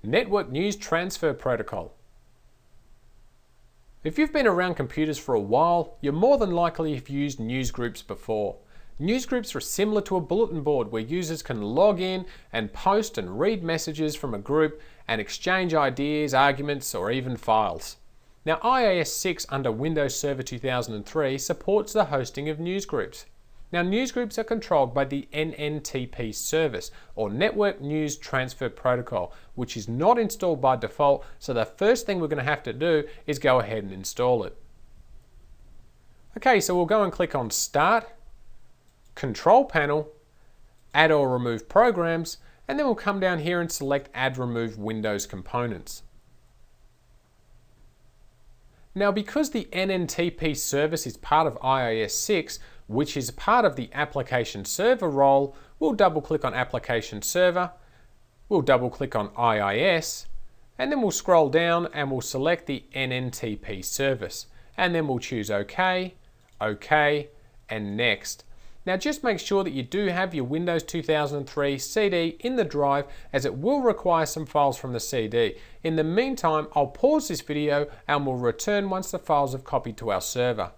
Network News Transfer Protocol. If you've been around computers for a while, you're more than likely have used newsgroups before. Newsgroups are similar to a bulletin board where users can log in and post and read messages from a group and exchange ideas, arguments, or even files. Now, IIS 6 under Windows Server 2003 supports the hosting of newsgroups. Now, newsgroups are controlled by the Nntp service, or Network News Transfer Protocol, which is not installed by default, so the first thing we're going to have to do is go ahead and install it. Okay, so we'll go and click on Start, Control Panel, Add or Remove Programs, and then we'll come down here and select Add Remove Windows Components. Now, because the Nntp service is part of IIS 6, which is part of the Application Server role, we'll double click on Application Server, we'll double click on IIS, and then we'll scroll down and we'll select the Nntp service. And then we'll choose OK, OK, and Next. Now just make sure that you do have your Windows 2003 CD in the drive, as it will require some files from the CD. In the meantime, I'll pause this video and we'll return once the files have copied to our server.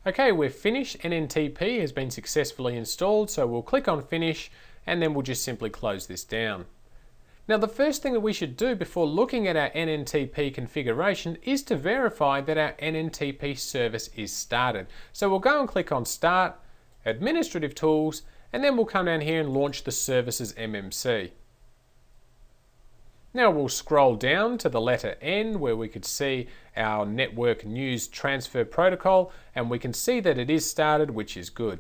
Okay, we're finished. Nntp has been successfully installed, so we'll click on Finish and then we'll just simply close this down. Now, the first thing that we should do before looking at our Nntp configuration is to verify that our Nntp service is started. So we'll go and click on Start, Administrative Tools, and then we'll come down here and launch the services MMC. Now we'll scroll down to the letter N where we could see our Network News Transfer Protocol, and we can see that it is started, which is good.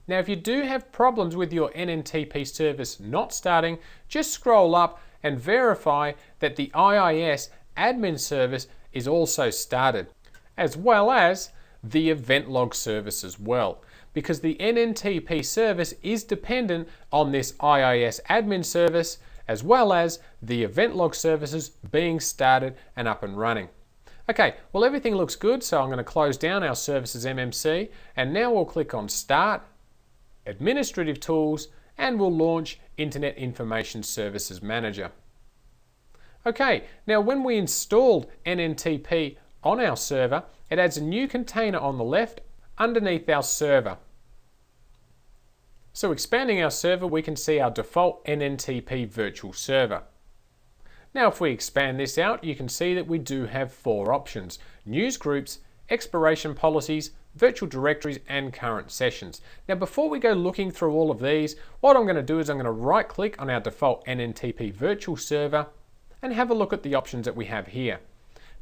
Now if you do have problems with your Nntp service not starting, just scroll up and verify that the IIS admin service is also started, as well as the event log service as well, because the Nntp service is dependent on this IIS admin service, as well as the event log services being started and up and running. Okay, well everything looks good, so I'm going to close down our services MMC, and now we'll click on Start, Administrative Tools, and we'll launch Internet Information Services Manager. Okay, now when we installed Nntp on our server, it adds a new container on the left underneath our server. So expanding our server, we can see our default Nntp virtual server. Now if we expand this out, you can see that we do have 4 options: newsgroups, expiration policies, virtual directories, and current sessions. Now before we go looking through all of these, what I'm going to do is I'm going to right click on our default Nntp virtual server and have a look at the options that we have here.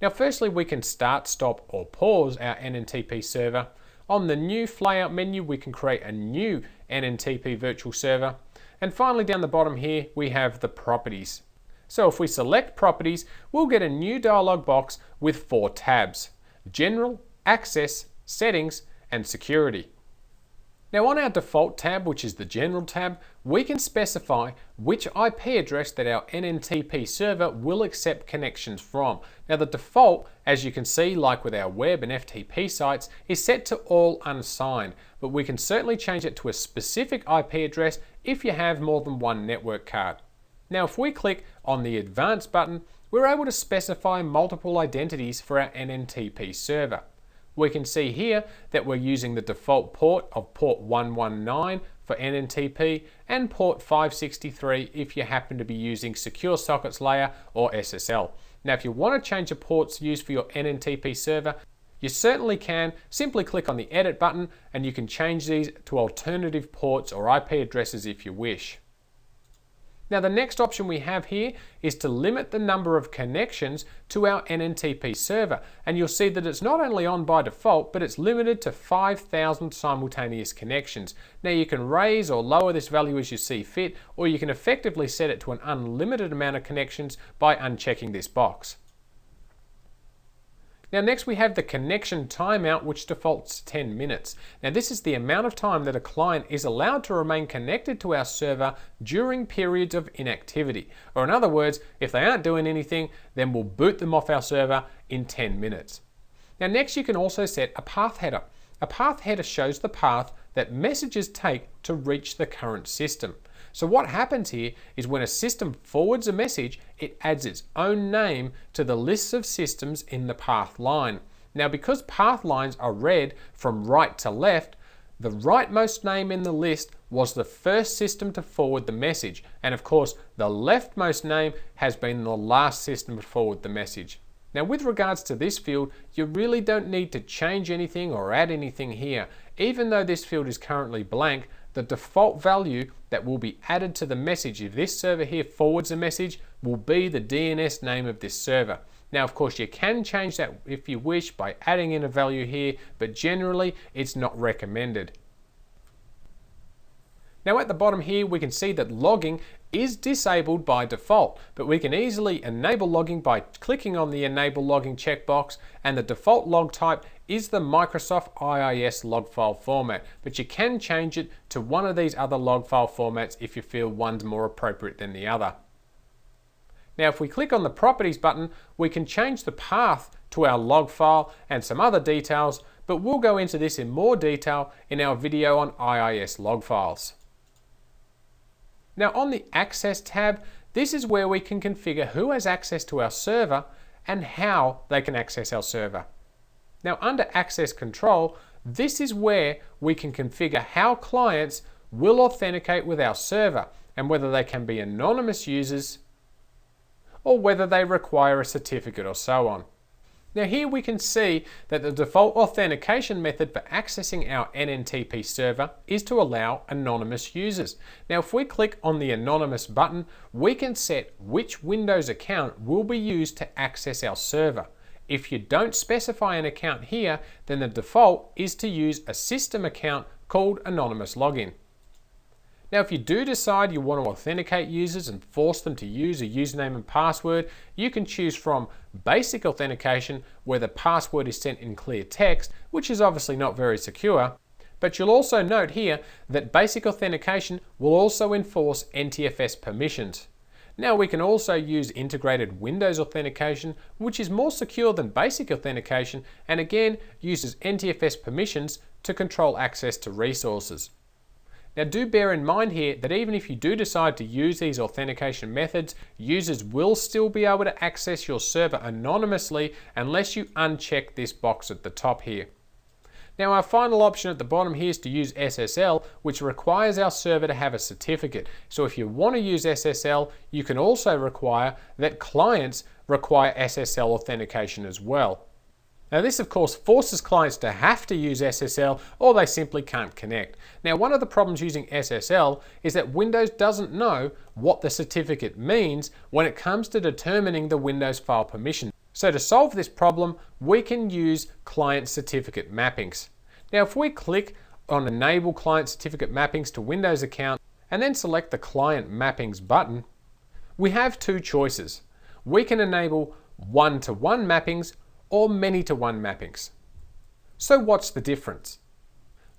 Now firstly, we can start, stop, or pause our Nntp server. On the new flyout menu, we can create a new Nntp virtual server. And finally, down the bottom here, we have the properties. So if we select properties, we'll get a new dialog box with 4 tabs: General, Access, Settings, and Security. Now on our default tab, which is the General tab, we can specify which IP address that our Nntp server will accept connections from. Now the default, as you can see, like with our web and FTP sites, is set to all unassigned, but we can certainly change it to a specific IP address if you have more than one network card. Now if we click on the Advanced button, we're able to specify multiple identities for our Nntp server. We can see here that we're using the default port of port 119 for Nntp and port 563 if you happen to be using Secure Sockets Layer or SSL. Now if you want to change the ports used for your Nntp server, you certainly can. Simply click on the Edit button and you can change these to alternative ports or IP addresses if you wish. Now the next option we have here is to limit the number of connections to our Nntp server, and you'll see that it's not only on by default, but it's limited to 5,000 simultaneous connections. Now you can raise or lower this value as you see fit, or you can effectively set it to an unlimited amount of connections by unchecking this box. Now next we have the connection timeout, which defaults to 10 minutes. Now this is the amount of time that a client is allowed to remain connected to our server during periods of inactivity. Or in other words, if they aren't doing anything, then we'll boot them off our server in 10 minutes. Now next you can also set a path header. A path header shows the path that messages take to reach the current system. So what happens here is when a system forwards a message, it adds its own name to the lists of systems in the path line. Now, because path lines are read from right to left, the rightmost name in the list was the first system to forward the message. And of course, the leftmost name has been the last system to forward the message. Now, with regards to this field, you really don't need to change anything or add anything here. Even though this field is currently blank, the default value that will be added to the message if this server here forwards a message will be the DNS name of this server. Now, of course, you can change that if you wish by adding in a value here, but generally it's not recommended. Now at the bottom here, we can see that logging is disabled by default, but we can easily enable logging by clicking on the Enable Logging checkbox, and the default log type is the Microsoft IIS log file format, but you can change it to one of these other log file formats if you feel one's more appropriate than the other. Now if we click on the Properties button, we can change the path to our log file and some other details, but we'll go into this in more detail in our video on IIS log files. Now on the Access tab, this is where we can configure who has access to our server and how they can access our server. Now under Access Control, this is where we can configure how clients will authenticate with our server and whether they can be anonymous users or whether they require a certificate or so on. Now here we can see that the default authentication method for accessing our Nntp server is to allow anonymous users. Now if we click on the anonymous button, we can set which Windows account will be used to access our server. If you don't specify an account here, then the default is to use a system account called anonymous login. Now if you do decide you want to authenticate users and force them to use a username and password, you can choose from basic authentication, where the password is sent in clear text, which is obviously not very secure, but you'll also note here that basic authentication will also enforce NTFS permissions. Now we can also use integrated Windows authentication, which is more secure than basic authentication and again uses NTFS permissions to control access to resources. Now do bear in mind here that even if you do decide to use these authentication methods, users will still be able to access your server anonymously unless you uncheck this box at the top here. Now our final option at the bottom here is to use SSL, which requires our server to have a certificate. So if you want to use SSL, you can also require that clients require SSL authentication as well. Now this of course forces clients to have to use SSL or they simply can't connect. Now one of the problems using SSL is that Windows doesn't know what the certificate means when it comes to determining the Windows file permission. So to solve this problem, we can use client certificate mappings. Now if we click on Enable Client Certificate Mappings to Windows Account and then select the Client Mappings button, we have two choices. We can enable one-to-one mappings or many-to-one mappings. So what's the difference?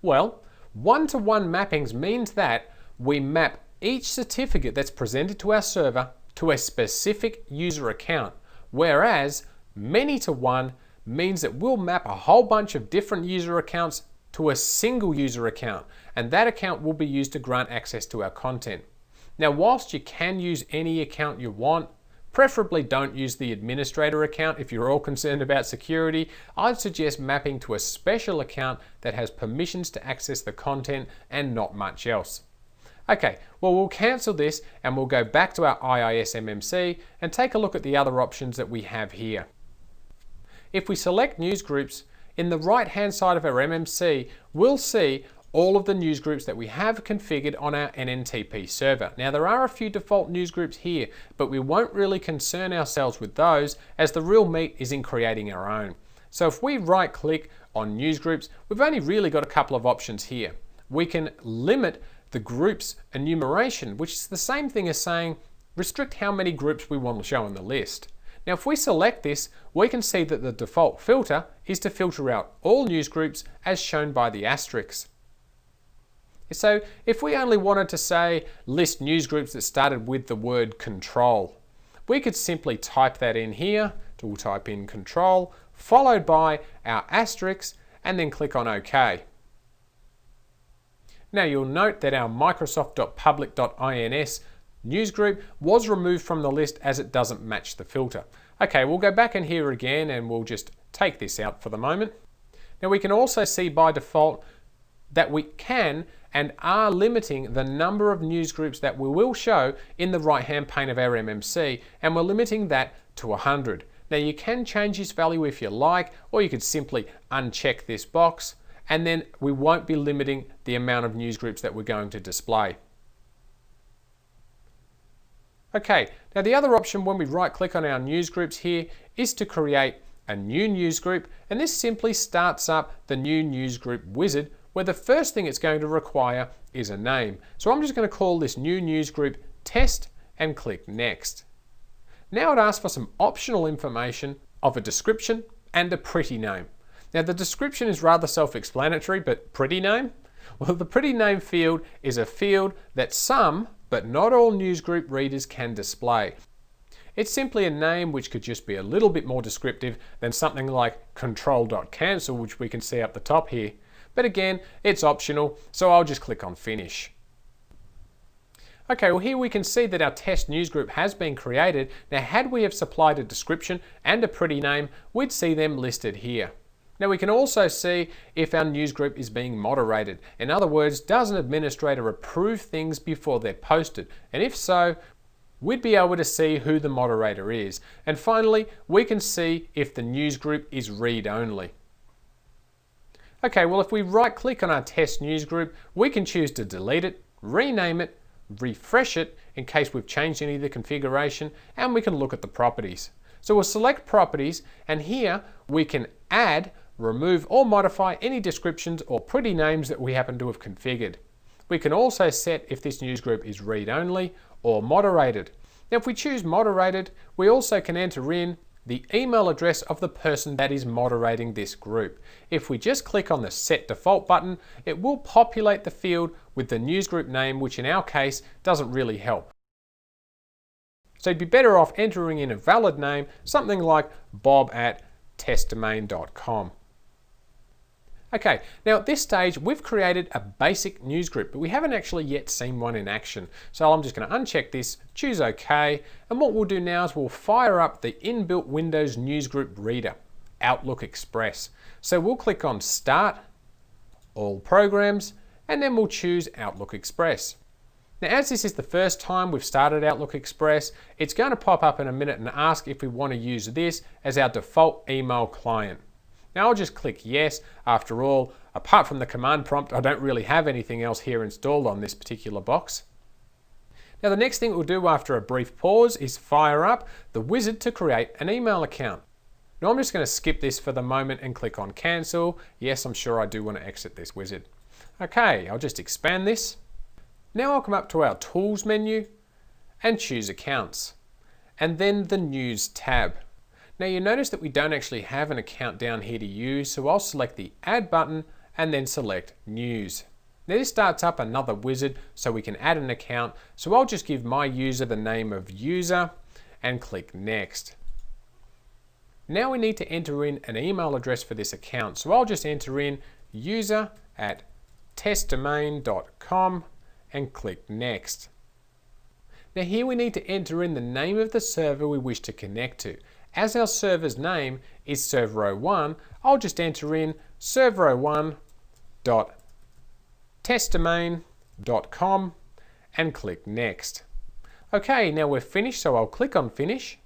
Well, one-to-one mappings means that we map each certificate that's presented to our server to a specific user account, whereas many-to-one means that we'll map a whole bunch of different user accounts to a single user account, and that account will be used to grant access to our content. Now, whilst you can use any account you want, preferably don't use the administrator account if you're all concerned about security. I'd suggest mapping to a special account that has permissions to access the content and not much else. Okay, well we'll cancel this and we'll go back to our IIS MMC and take a look at the other options that we have here. If we select news groups, in the right hand side of our MMC, we'll see all of the news groups that we have configured on our Nntp server. Now there are a few default news groups here, but we won't really concern ourselves with those as the real meat is in creating our own. So if we right click on news groups, we've only really got a couple of options here. We can limit the group's enumeration, which is the same thing as saying restrict how many groups we want to show in the list. Now if we select this, we can see that the default filter is to filter out all news groups as shown by the asterisk. So if we only wanted to say list news groups that started with the word control, we could simply type that in here. We'll type in control followed by our asterisk and then click on OK. Now you'll note that our Microsoft.public.ins newsgroup was removed from the list as it doesn't match the filter. Okay, we'll go back in here again and we'll just take this out for the moment. Now we can also see by default that we can and are limiting the number of newsgroups that we will show in the right hand pane of our MMC, and we're limiting that to 100. Now you can change this value if you like, or you could simply uncheck this box, and then we won't be limiting the amount of newsgroups that we're going to display. Okay, now the other option when we right click on our newsgroups here is to create a new newsgroup, and this simply starts up the new newsgroup wizard where the first thing it's going to require is a name. So I'm just going to call this new newsgroup test and click next. Now it asks for some optional information of a description and a pretty name. Now the description is rather self-explanatory, but pretty name? Well, the pretty name field is a field that some, but not all newsgroup readers can display. It's simply a name which could just be a little bit more descriptive than something like control.cancel, which we can see up the top here. But again, it's optional, so I'll just click on finish. Okay, well here we can see that our test newsgroup has been created. Now had we have supplied a description and a pretty name, we'd see them listed here. Now we can also see if our newsgroup is being moderated. In other words, does an administrator approve things before they're posted? And if so, we'd be able to see who the moderator is. And finally, we can see if the newsgroup is read-only. Okay, well if we right click on our test newsgroup, we can choose to delete it, rename it, refresh it in case we've changed any of the configuration, and we can look at the properties. So we'll select properties, and here we can add, remove or modify any descriptions or pretty names that we happen to have configured. We can also set if this newsgroup is read-only or moderated. Now if we choose moderated, we also can enter in the email address of the person that is moderating this group. If we just click on the Set Default button, it will populate the field with the newsgroup name, which in our case doesn't really help. So you'd be better off entering in a valid name, something like bob@testdomain.com. Okay, now at this stage we've created a basic newsgroup, but we haven't actually yet seen one in action. So I'm just going to uncheck this, choose OK, and what we'll do now is we'll fire up the inbuilt Windows newsgroup reader, Outlook Express. So we'll click on Start, All Programs, and then we'll choose Outlook Express. Now as this is the first time we've started Outlook Express, it's going to pop up in a minute and ask if we want to use this as our default email client. Now I'll just click yes. After all, apart from the command prompt, I don't really have anything else here installed on this particular box. Now the next thing we'll do after a brief pause is fire up the wizard to create an email account. Now I'm just going to skip this for the moment and click on cancel. Yes, I'm sure I do want to exit this wizard. Okay, I'll just expand this. Now I'll come up to our tools menu and choose accounts, and then the news tab. Now you notice that we don't actually have an account down here to use, so I'll select the add button and then select news. Now this starts up another wizard so we can add an account, so I'll just give my user the name of user and click next. Now we need to enter in an email address for this account, so I'll just enter in user@testdomain.com and click next. Now here we need to enter in the name of the server we wish to connect to. As our server's name is server01, I'll just enter in server01.testdomain.com and click next. Okay, now we're finished, so I'll click on finish.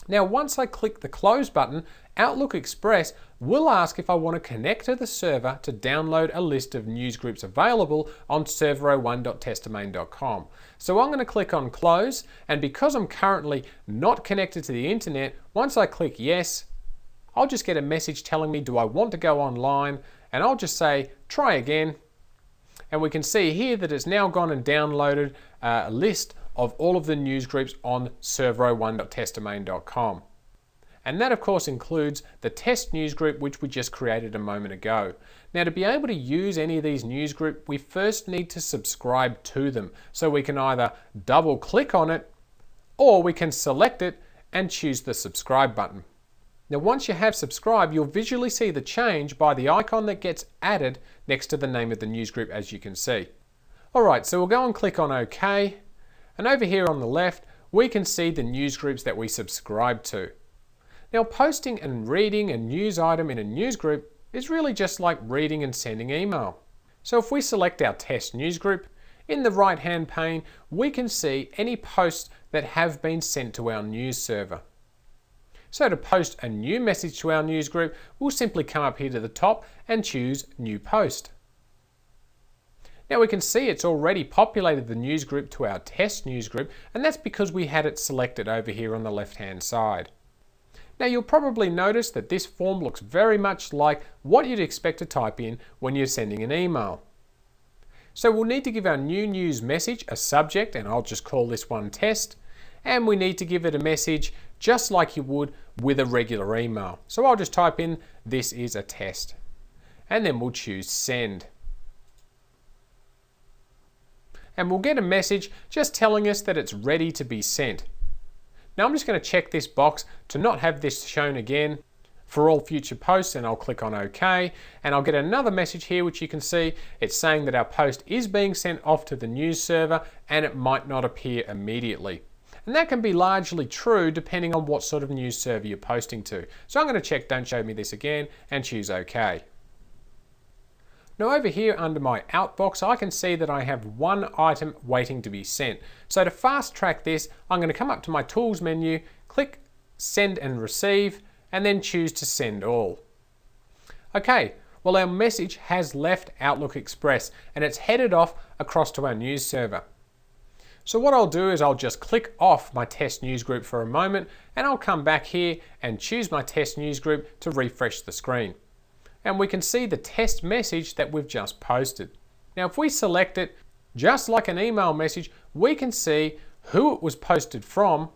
Now once I click the close button, Outlook Express will ask if I want to connect to the server to download a list of newsgroups available on server01.testdomain.com. So I'm going to click on close, and because I'm currently not connected to the internet, once I click yes, I'll just get a message telling me do I want to go online, and I'll just say try again. And we can see here that it's now gone and downloaded a list of all of the newsgroups on server01.testdomain.com. And that of course includes the test newsgroup which we just created a moment ago. Now to be able to use any of these newsgroups, we first need to subscribe to them. So we can either double click on it, or we can select it and choose the subscribe button. Now once you have subscribed, you'll visually see the change by the icon that gets added next to the name of the newsgroup, as you can see. Alright, so we'll go and click on OK, and over here on the left we can see the newsgroups that we subscribe to. Now posting and reading a news item in a newsgroup is really just like reading and sending email. So if we select our test newsgroup, in the right hand pane we can see any posts that have been sent to our news server. So to post a new message to our newsgroup, we'll simply come up here to the top and choose New Post. Now we can see it's already populated the newsgroup to our test newsgroup, and that's because we had it selected over here on the left hand side. Now you'll probably notice that this form looks very much like what you'd expect to type in when you're sending an email. So we'll need to give our new news message a subject, and I'll just call this one test, and we need to give it a message just like you would with a regular email. So I'll just type in "this is a test," and then we'll choose send. And we'll get a message just telling us that it's ready to be sent. Now I'm just going to check this box to not have this shown again for all future posts, and I'll click on OK, and I'll get another message here which you can see it's saying that our post is being sent off to the news server and it might not appear immediately. And that can be largely true depending on what sort of news server you're posting to. So I'm going to check "Don't show me this again" and choose OK. Now over here under my outbox, I can see that I have one item waiting to be sent. So to fast track this, I'm going to come up to my Tools menu, click Send and Receive, and then choose to send all. Okay, well our message has left Outlook Express and it's headed off across to our news server. So what I'll do is I'll just click off my test newsgroup for a moment, and I'll come back here and choose my test newsgroup to refresh the screen. And we can see the test message that we've just posted. Now if we select it, just like an email message, we can see who it was posted from,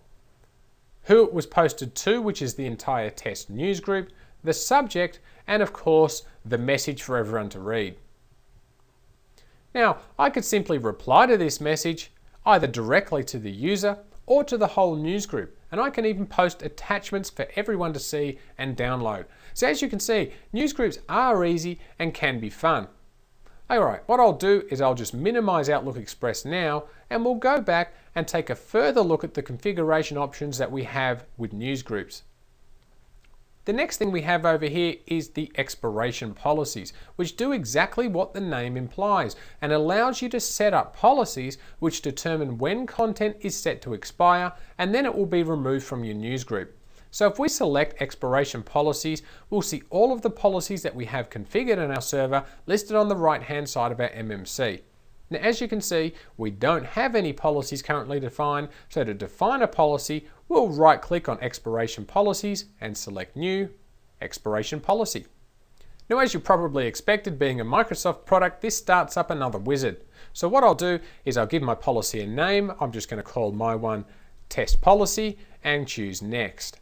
who it was posted to, which is the entire test newsgroup, the subject, and of course the message for everyone to read. Now I could simply reply to this message either directly to the user or to the whole newsgroup, and I can even post attachments for everyone to see and download. So as you can see, newsgroups are easy and can be fun. Alright, what I'll do is I'll just minimize Outlook Express now, and we'll go back and take a further look at the configuration options that we have with newsgroups. The next thing we have over here is the expiration policies, which do exactly what the name implies and allows you to set up policies which determine when content is set to expire, and then it will be removed from your newsgroup. So if we select expiration policies, we'll see all of the policies that we have configured in our server listed on the right hand side of our MMC. Now as you can see, we don't have any policies currently defined, so to define a policy, we'll right click on expiration policies and select new expiration policy. Now as you probably expected, being a Microsoft product, this starts up another wizard. So what I'll do is I'll give my policy a name. I'm just going to call my one test policy and choose next.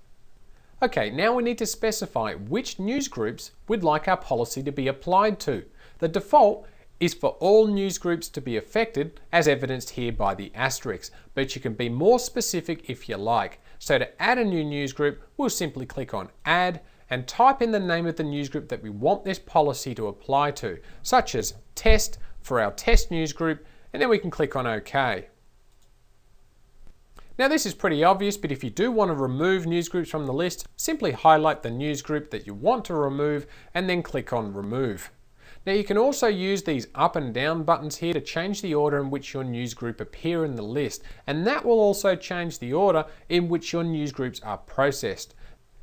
Okay, now we need to specify which news groups we'd like our policy to be applied to. The default is for all news groups to be affected, as evidenced here by the asterisk, but you can be more specific if you like. So to add a new news group, we'll simply click on Add and type in the name of the news group that we want this policy to apply to, such as Test for our test news group, and then we can click on OK. Now this is pretty obvious, but if you do want to remove news groups from the list, simply highlight the news group that you want to remove and then click on Remove. Now you can also use these up and down buttons here to change the order in which your news group appear in the list, and that will also change the order in which your news groups are processed.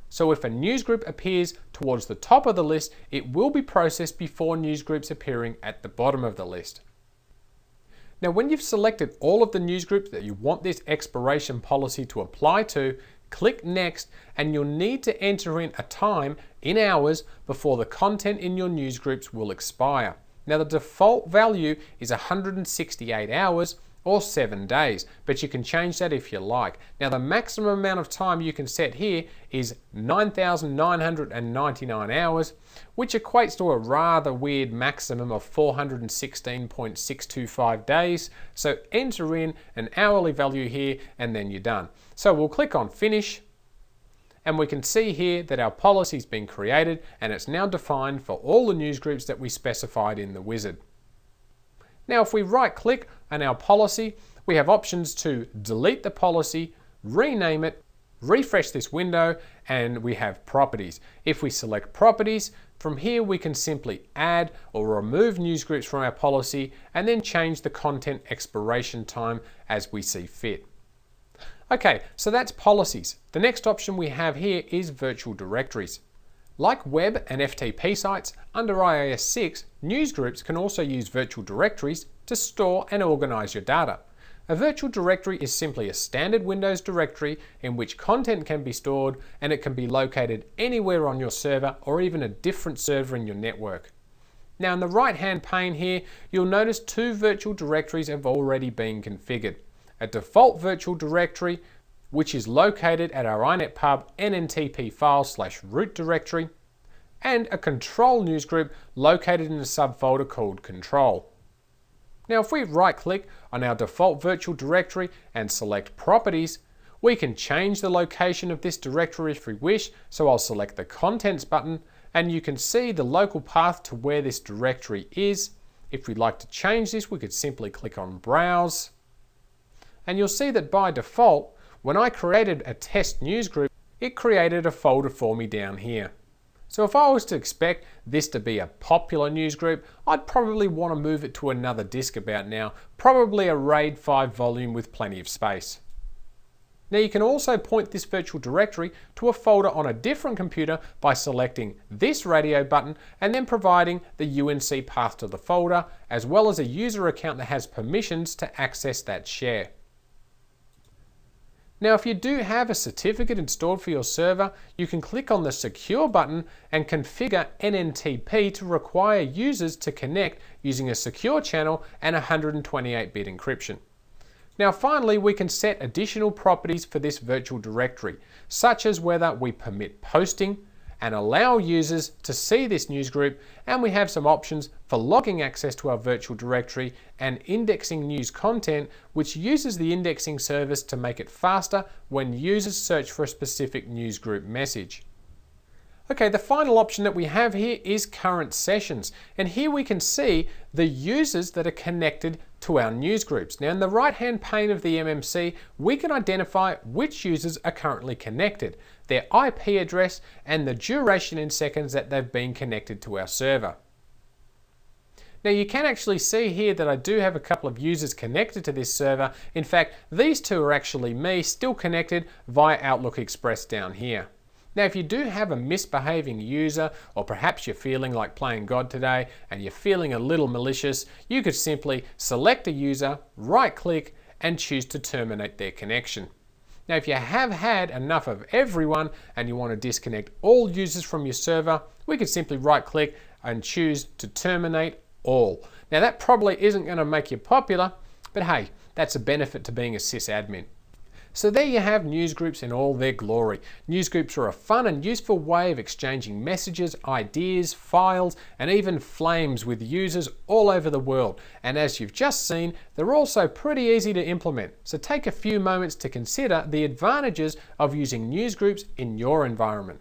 So if a news group appears towards the top of the list, it will be processed before news groups appearing at the bottom of the list. Now when you've selected all of the news groups that you want this expiration policy to apply to, click Next, and you'll need to enter in a time in hours before the content in your news groups will expire. Now the default value is 168 hours or 7 days, but you can change that if you like. Now the maximum amount of time you can set here is 9,999 hours, which equates to a rather weird maximum of 416.625 days. So enter in an hourly value here and then you're done. So we'll click on Finish, and we can see here that our policy's been created and it's now defined for all the newsgroups that we specified in the wizard. Now if we right click on our policy, we have options to delete the policy, rename it, refresh this window, and we have properties. If we select properties, from here we can simply add or remove newsgroups from our policy and then change the content expiration time as we see fit. Okay, so that's policies. The next option we have here is virtual directories. Like web and FTP sites, under iOS 6, newsgroups can also use virtual directories to store and organize your data. A virtual directory is simply a standard Windows directory in which content can be stored, and it can be located anywhere on your server or even a different server in your network. Now in the right hand pane here, you'll notice two virtual directories have already been configured. A default virtual directory, which is located at our inetpub nntp file/root directory, and a control newsgroup located in a subfolder called control. Now if we right click on our default virtual directory and select properties, we can change the location of this directory if we wish, so I'll select the contents button and you can see the local path to where this directory is. If we'd like to change this, we could simply click on browse, and you'll see that by default, when I created a test newsgroup, it created a folder for me down here. So if I was to expect this to be a popular newsgroup, I'd probably want to move it to another disk about now, probably a RAID 5 volume with plenty of space. Now you can also point this virtual directory to a folder on a different computer by selecting this radio button and then providing the UNC path to the folder, as well as a user account that has permissions to access that share. Now if you do have a certificate installed for your server, you can click on the Secure button and configure Nntp to require users to connect using a secure channel and 128-bit encryption. Now finally, we can set additional properties for this virtual directory, such as whether we permit posting and allow users to see this newsgroup, and we have some options for logging access to our virtual directory and indexing news content, which uses the indexing service to make it faster when users search for a specific newsgroup message. Okay, the final option that we have here is current sessions, and here we can see the users that are connected to our newsgroups. Now in the right hand pane of the MMC, we can identify which users are currently connected, their IP address, and the duration in seconds that they've been connected to our server. Now you can actually see here that I do have a couple of users connected to this server. In fact, these two are actually me, still connected via Outlook Express down here. Now if you do have a misbehaving user, or perhaps you're feeling like playing God today and you're feeling a little malicious, you could simply select a user, right click, and choose to terminate their connection. Now if you have had enough of everyone and you want to disconnect all users from your server, we could simply right click and choose to terminate all. Now that probably isn't going to make you popular, but hey, that's a benefit to being a sysadmin. So there you have newsgroups in all their glory. Newsgroups are a fun and useful way of exchanging messages, ideas, files, and even flames with users all over the world. And as you've just seen, they're also pretty easy to implement. So take a few moments to consider the advantages of using newsgroups in your environment.